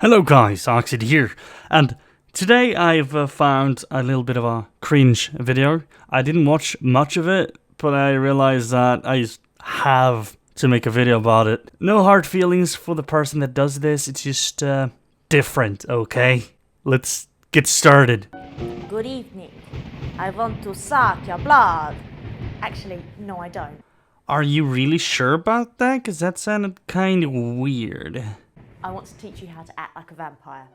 Hello guys, Oxid here, and today I've found a little bit of a cringe video. I didn't watch much of it, but I realized that I just have to make a video about it. No hard feelings for the person that does this, it's just different, okay? Let's get started. Good evening. I want to suck your blood. Actually, no I don't. Are you really sure about that? Because that sounded kind of weird. I want to teach you how to act like a vampire.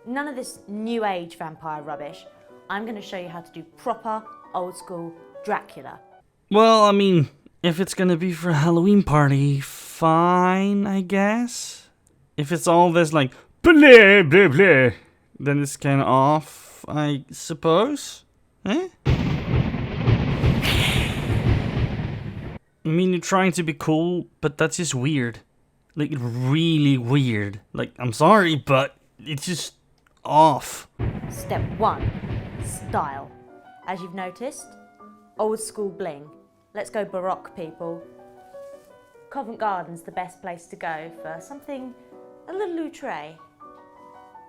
None of this new age vampire rubbish. I'm going to show you how to do proper, old school Dracula. Well, I mean, if it's gonna be for a Halloween party, fine, I guess. If it's all this like, blah, blah, blah, then it's kind of off, I suppose. Eh? I mean, you're trying to be cool, but that's just weird. Like, really weird. Like, I'm sorry, but it's just off. Step 1. Style. As you've noticed, old school bling. Let's go Baroque, people. Covent Garden's the best place to go for something a little outre,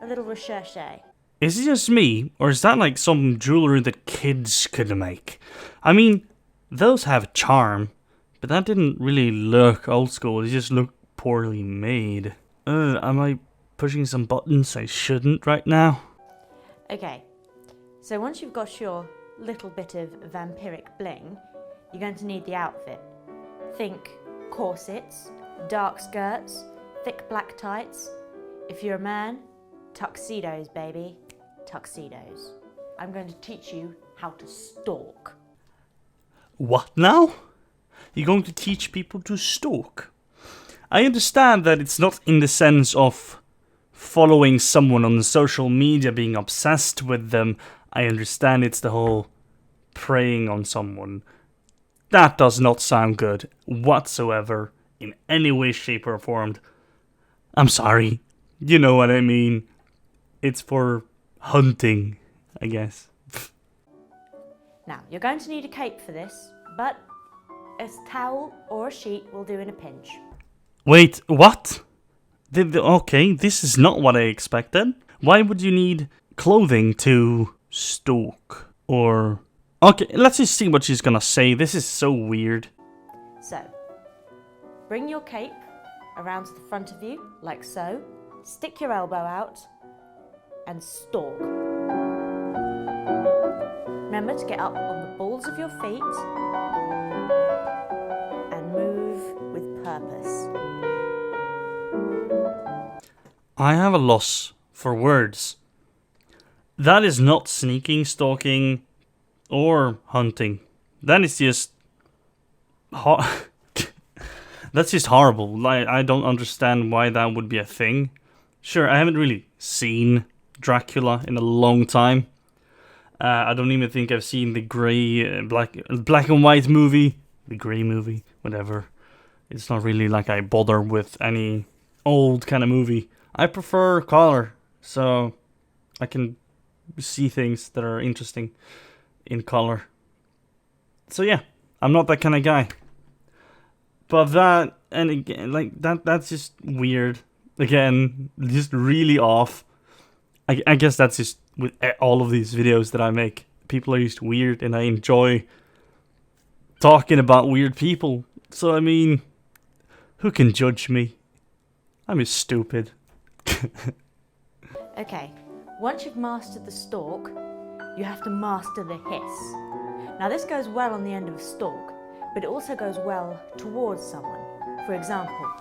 a little recherche. Is it just me, or is that like some jewelry that kids could make? I mean, those have charm, but that didn't really look old school, it just looked poorly made. Am I pushing some buttons I shouldn't right now? Okay, so once you've got your little bit of vampiric bling, you're going to need the outfit. Think corsets, dark skirts, thick black tights. If you're a man, tuxedos, baby. Tuxedos. I'm going to teach you how to stalk. What now? You're going to teach people to stalk? I understand that it's not in the sense of following someone on social media, being obsessed with them. I understand it's the whole preying on someone. That does not sound good whatsoever, in any way, shape or form. I'm sorry, you know what I mean. It's for hunting, I guess. Now, you're going to need a cape for this, but a towel or a sheet will do in a pinch. Wait, what? Okay, this is not what I expected. Why would you need clothing to stalk? Or... okay, let's just see what she's gonna say. This is so weird. So, bring your cape around to the front of you, like so. Stick your elbow out and stalk. Remember to get up on the balls of your feet and move with purpose. I have a loss for words. That is not sneaking, stalking, or hunting. That is just... that's just horrible. Like, I don't understand why that would be a thing. Sure, I haven't really seen Dracula in a long time. I don't even think I've seen the grey, black and white movie. The grey movie, whatever. It's not really like I bother with any old kind of movie. I prefer color, so I can see things that are interesting in color. So yeah, I'm not that kind of guy. But that, and again, like, that's just weird. Again, just really off. I guess that's just with all of these videos that I make. People are just weird, and I enjoy talking about weird people. So, I mean, who can judge me? I'm just stupid. Okay, once you've mastered the stalk, you have to master the hiss. Now this goes well on the end of a stalk, but it also goes well towards someone. For example,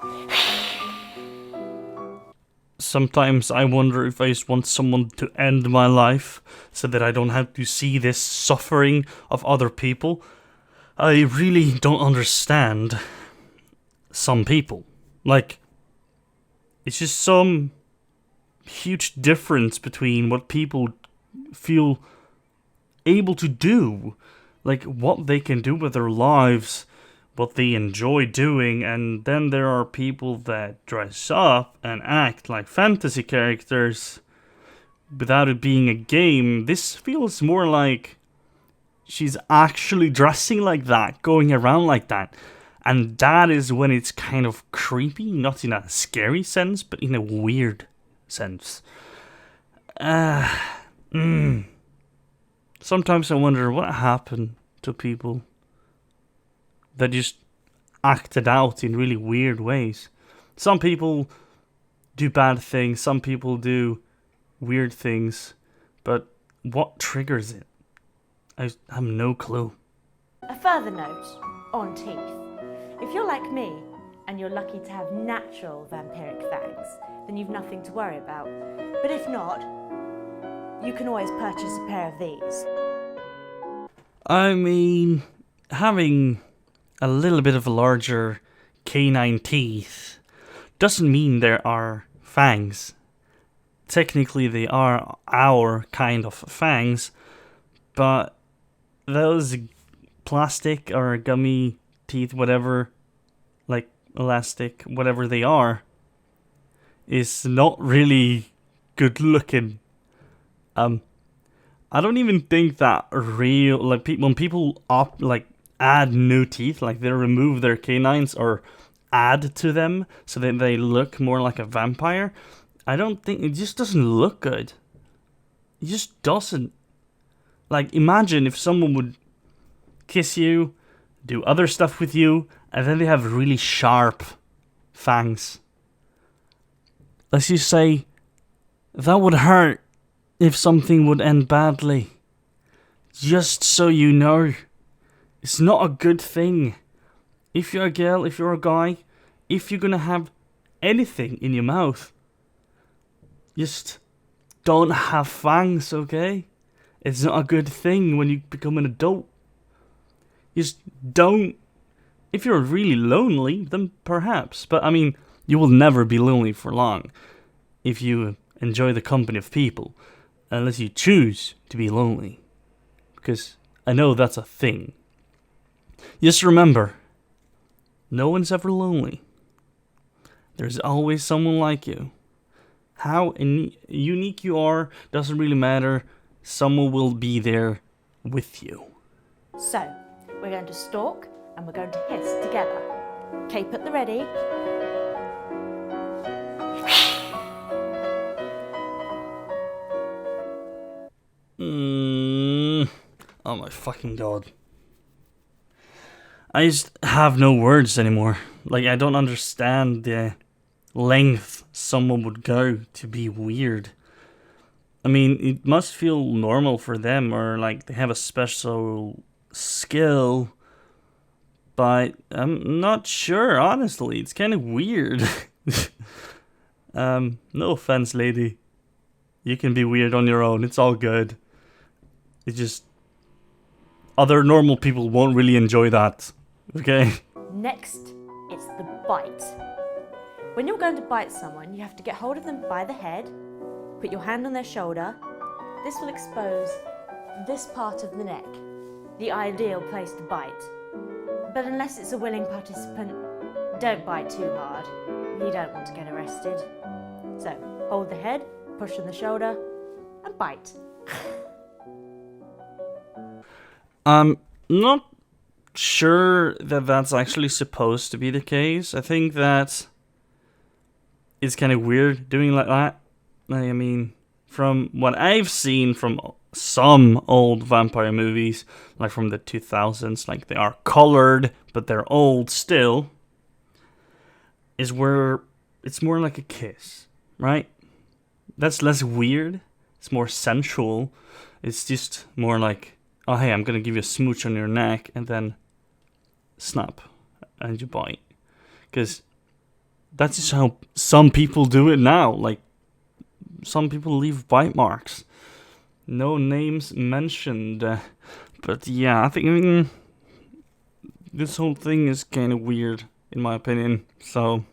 sometimes I wonder if I just want someone to end my life so that I don't have to see this suffering of other people. I really don't understand some people. Like, it's just some huge difference between what people feel able to do, like what they can do with their lives, what they enjoy doing, and then there are people that dress up and act like fantasy characters without it being a game. This feels more like she's actually dressing like that, going around like that. And that is when it's kind of creepy, not in a scary sense, but in a weird sense. Sometimes I wonder what happened to people that just acted out in really weird ways. Some people do bad things, some people do weird things, but what triggers it? I have no clue. A further note on teeth. If you're like me and you're lucky to have natural vampiric fangs, then you've nothing to worry about. But if not, you can always purchase a pair of these. I mean, having a little bit of larger canine teeth doesn't mean there are fangs. Technically, they are our kind of fangs, but those plastic or gummy teeth, whatever, like elastic, whatever they are, is not really good looking. I don't even think that real, like, when people add new teeth, like they remove their canines or add to them so that they look more like a vampire, I don't think, it just doesn't look good. It just doesn't. Like, imagine if someone would kiss you, do other stuff with you, and then they have really sharp fangs. Let's just say that would hurt if something would end badly. Just so you know, it's not a good thing. If you're a girl, if you're a guy, if you're gonna have anything in your mouth, just don't have fangs, okay? It's not a good thing when you become an adult. Just don't. If you're really lonely, then perhaps. But I mean, you will never be lonely for long if you enjoy the company of people, unless you choose to be lonely. Because I know that's a thing. Just remember, no one's ever lonely. There's always someone like you. How unique you are doesn't really matter. Someone will be there with you. So, we're going to stalk and we're going to hiss together. Cape at the ready. Oh my fucking god. I just have no words anymore. Like, I don't understand the length someone would go to be weird. I mean, it must feel normal for them, or like they have a special skill, but I'm not sure, honestly. It's kind of weird. No offense, lady. You can be weird on your own, it's all good. It's just other normal people won't really enjoy that, okay? Next, it's the bite. When you're going to bite someone, you have to get hold of them by the head, put your hand on their shoulder. This will expose this part of the neck, the ideal place to bite. But unless it's a willing participant, don't bite too hard. You don't want to get arrested. So, hold the head, push on the shoulder, and bite. I'm not sure that that's actually supposed to be the case. I think that it's kind of weird doing like that. I mean, from what I've seen from some old vampire movies, like from the 2000s, like they are colored, but they're old still, is where it's more like a kiss, right? That's less weird. It's more sensual. It's just more like, oh hey, I'm gonna give you a smooch on your neck, and then snap, and you bite. Because that's just how some people do it now. Like, some people leave bite marks. No names mentioned. But yeah, I think this whole thing is kind of weird, in my opinion. So,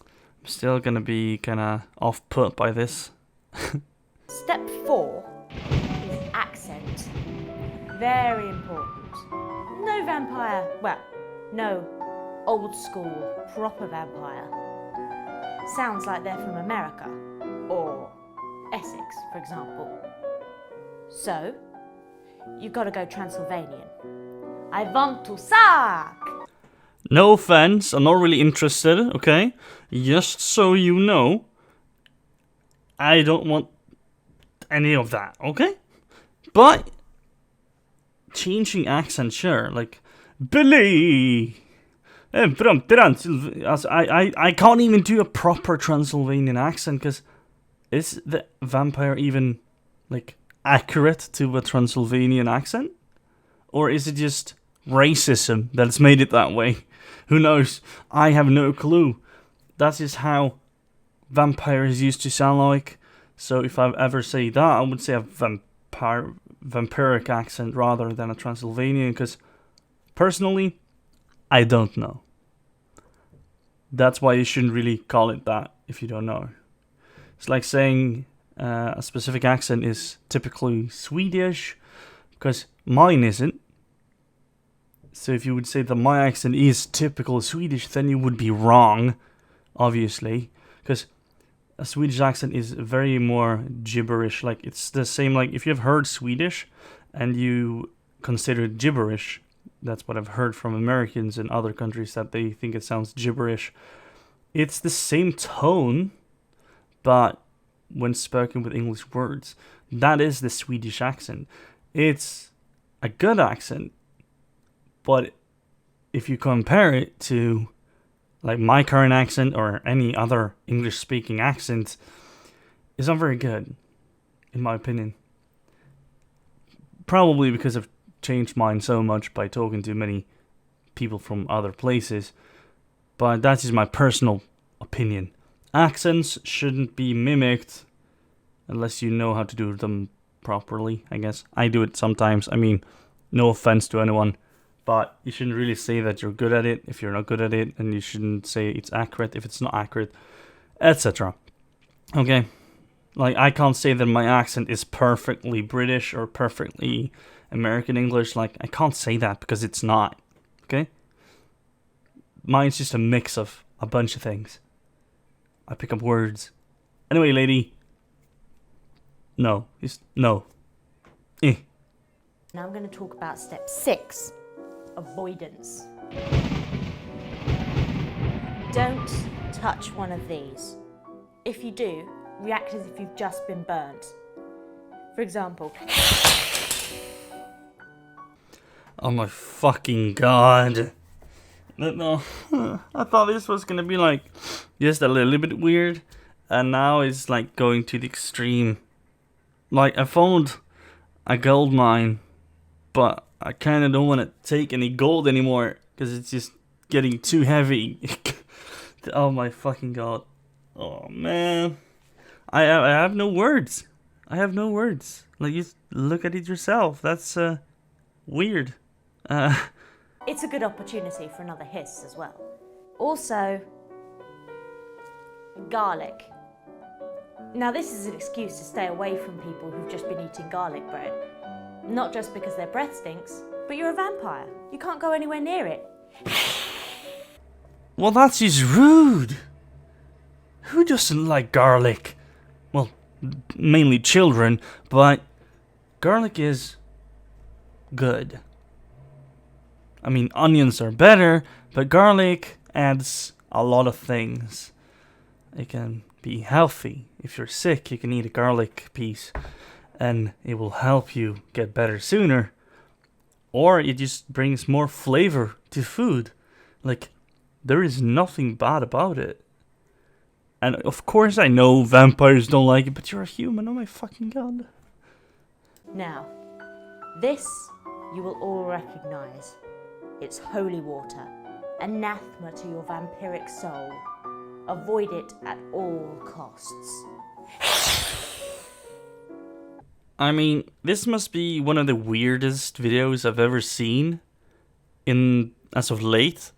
I'm still gonna be kind of off-put by this. Step 4 is accent. Very important. No vampire, well, no old school proper vampire sounds like they're from America or Essex, for example. So, you've got to go Transylvanian. I want to suck! No offense, I'm not really interested, okay? Just so you know, I don't want any of that, okay? But changing accent, sure, like Billy. I can't even do a proper Transylvanian accent, because is the vampire even like accurate to a Transylvanian accent? Or is it just racism that's made it that way? Who knows? I have no clue. That's just how vampires used to sound like. So if I ever say that, I would say a vampiric accent rather than a Transylvanian, because personally, I don't know. That's why you shouldn't really call it that if you don't know. It's like saying a specific accent is typically Swedish, because mine isn't. So if you would say that my accent is typical Swedish, then you would be wrong, obviously, because a Swedish accent is very more gibberish. Like, it's the same, like, if you've heard Swedish and you consider it gibberish, that's what I've heard from Americans in other countries, that they think it sounds gibberish. It's the same tone, but when spoken with English words. That is the Swedish accent. It's a good accent, but if you compare it to like my current accent or any other English speaking accent, it's not very good, in my opinion. Probably because I've changed mine so much by talking to many people from other places, but that is my personal opinion. Accents shouldn't be mimicked unless you know how to do them properly, I guess. I do it sometimes. I mean, no offense to anyone, but you shouldn't really say that you're good at it if you're not good at it, and you shouldn't say it's accurate if it's not accurate, etc. Okay? Like, I can't say that my accent is perfectly British or perfectly American English. Like, I can't say that because it's not. Okay? Mine's just a mix of a bunch of things. I pick up words. Anyway, lady. No. No. Now I'm going to talk about step 6. Avoidance. Don't touch one of these. If you do, react as if you've just been burnt. For example... Oh my fucking god. No, I thought this was gonna be like just a little bit weird, and now it's like going to the extreme. Like, I found a gold mine, but I kinda don't want to take any gold anymore because it's just getting too heavy. Oh my fucking god. Oh man. I have no words. I have no words. Like, you look at it yourself. That's weird. It's a good opportunity for another hiss as well. Also, garlic. Now, this is an excuse to stay away from people who've just been eating garlic bread. Not just because their breath stinks, but you're a vampire. You can't go anywhere near it. Well, that's just rude. Who doesn't like garlic? Well, mainly children, but garlic is good. I mean, onions are better, but garlic adds a lot of things. It can be healthy. If you're sick, you can eat a garlic piece, and it will help you get better sooner. Or it just brings more flavor to food. Like, there is nothing bad about it. And of course I know vampires don't like it, but you're a human, oh my fucking god. Now, this you will all recognise. It's holy water, anathema to your vampiric soul. Avoid it at all costs. I mean, this must be one of the weirdest videos I've ever seen as of late.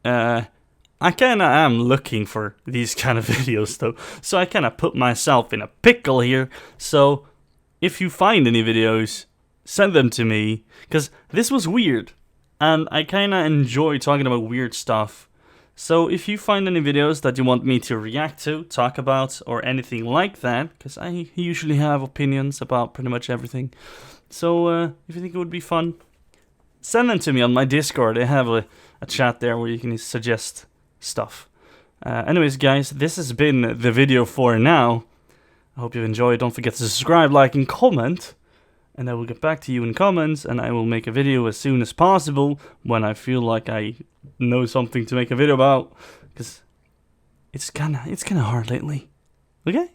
I kinda am looking for these kind of videos though, so I kinda put myself in a pickle here. So if you find any videos, send them to me, because this was weird, and I kinda enjoy talking about weird stuff. So if you find any videos that you want me to react to, talk about, or anything like that, because I usually have opinions about pretty much everything. So if you think it would be fun, send them to me on my Discord. I have a chat there where you can suggest stuff. Anyways, guys, this has been the video for now. I hope you enjoyed. Don't forget to subscribe, like, and comment. And I will get back to you in comments, and I will make a video as soon as possible when I feel like I know something to make a video about, because it's kind of hard lately. Okay?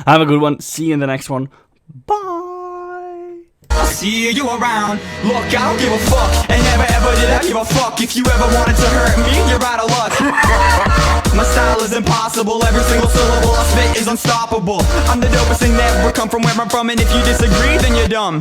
Have a good one. See you in the next one. Bye. I'll see you around. Look, I don't give a fuck, and never ever did I give a fuck. If you ever wanted to hurt me, you're out of luck. My style is impossible, every single syllable I spit is unstoppable. I'm the dopest thing that ever come from where I'm from, and if you disagree, then you're dumb.